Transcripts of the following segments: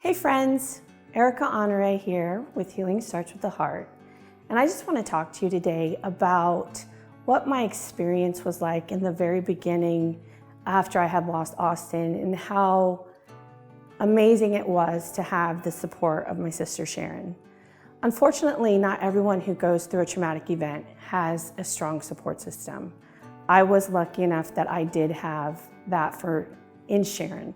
Hey friends, Erica Honore here with Healing Starts with the Heart. And I just want to talk to you today about what my experience was like in the very beginning after I had lost Austin and how amazing it was to have the support of my sister Sharon. Unfortunately, not everyone who goes through a traumatic event has a strong support system. I was lucky enough that I did have that in Sharon.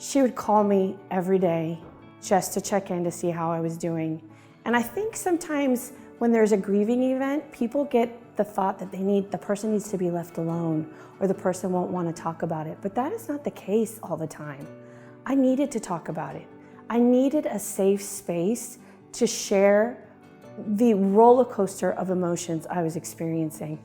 She would call me every day just to check in to see how I was doing. And I think sometimes when there's a grieving event, people get the thought that the person needs to be left alone or the person won't want to talk about it. But that is not the case all the time. I needed to talk about it. I needed a safe space to share the roller coaster of emotions I was experiencing.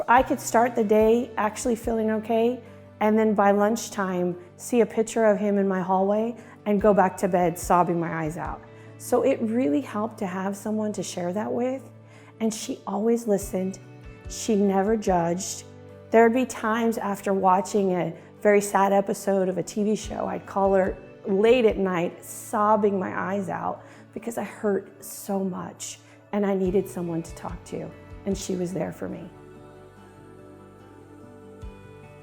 I could start the day actually feeling okay, and then by lunchtime, see a picture of him in my hallway and go back to bed sobbing my eyes out. So it really helped to have someone to share that with. And she always listened. She never judged. There'd be times after watching a very sad episode of a TV show, I'd call her late at night, sobbing my eyes out because I hurt so much and I needed someone to talk to. And she was there for me.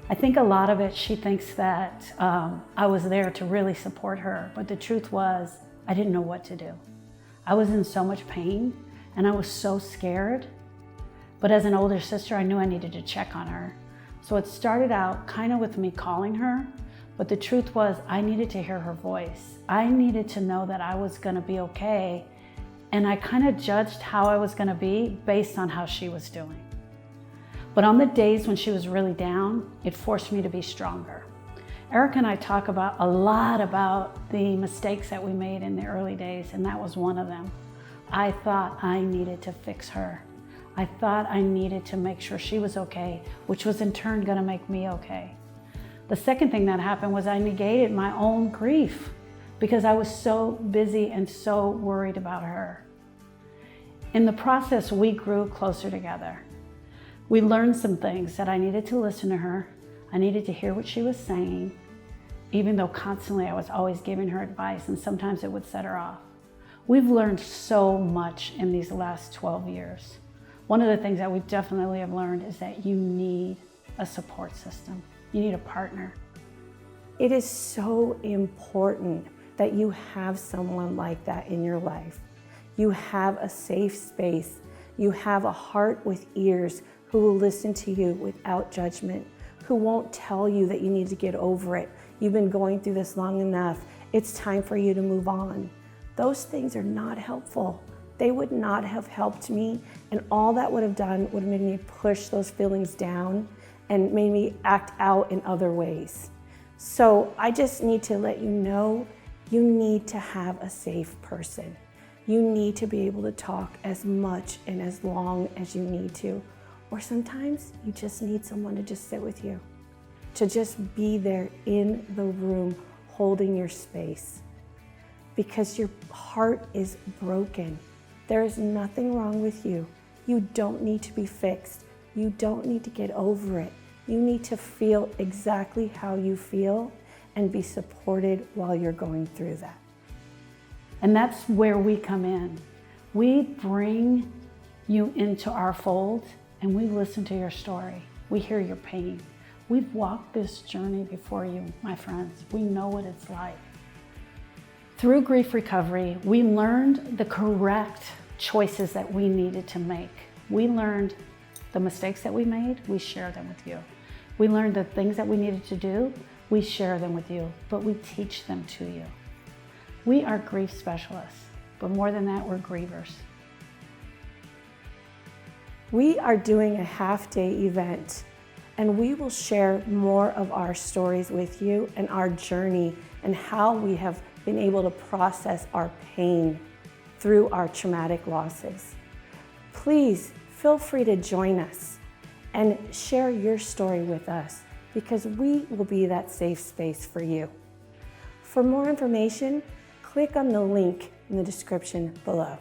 I think a lot of it, she thinks that I was there to really support her, but the truth was, I didn't know what to do. I was in so much pain and I was so scared, but as an older sister, I knew I needed to check on her. So it started out kind of with me calling her, but the truth was I needed to hear her voice. I needed to know that I was gonna be okay, and I kind of judged how I was gonna be based on how she was doing. But on the days when she was really down, it forced me to be stronger. Erica and I talk a lot about the mistakes that we made in the early days, and that was one of them. I thought I needed to fix her. I thought I needed to make sure she was okay, which was in turn gonna make me okay. The second thing that happened was I negated my own grief because I was so busy and so worried about her. In the process, we grew closer together. We learned some things that I needed to listen to her. I needed to hear what she was saying, even though constantly I was always giving her advice and sometimes it would set her off. We've learned so much in these last 12 years. One of the things that we definitely have learned is that you need a support system. You need a partner. It is so important that you have someone like that in your life. You have a safe space. You have a heart with ears who will listen to you without judgment, who won't tell you that you need to get over it. You've been going through this long enough. It's time for you to move on. Those things are not helpful. They would not have helped me, and all that would have done would have made me push those feelings down and made me act out in other ways. So I just need to let you know, you need to have a safe person. You need to be able to talk as much and as long as you need to. Or sometimes you just need someone to just sit with you, to just be there in the room holding your space. Because your heart is broken. There is nothing wrong with you. You don't need to be fixed. You don't need to get over it. You need to feel exactly how you feel and be supported while you're going through that. And that's where we come in. We bring you into our fold and we listen to your story. We hear your pain. We've walked this journey before you, my friends. We know what it's like. Through grief recovery, we learned the correct choices that we needed to make. We learned the mistakes that we made, we share them with you. We learned the things that we needed to do, we share them with you, but we teach them to you. We are grief specialists, but more than that, we're grievers. We are doing a half-day event, and we will share more of our stories with you and our journey and how we have been able to process our pain through our traumatic losses. Please feel free to join us and share your story with us because we will be that safe space for you. For more information, click on the link in the description below.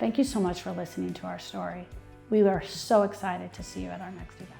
Thank you so much for listening to our story. We are so excited to see you at our next event.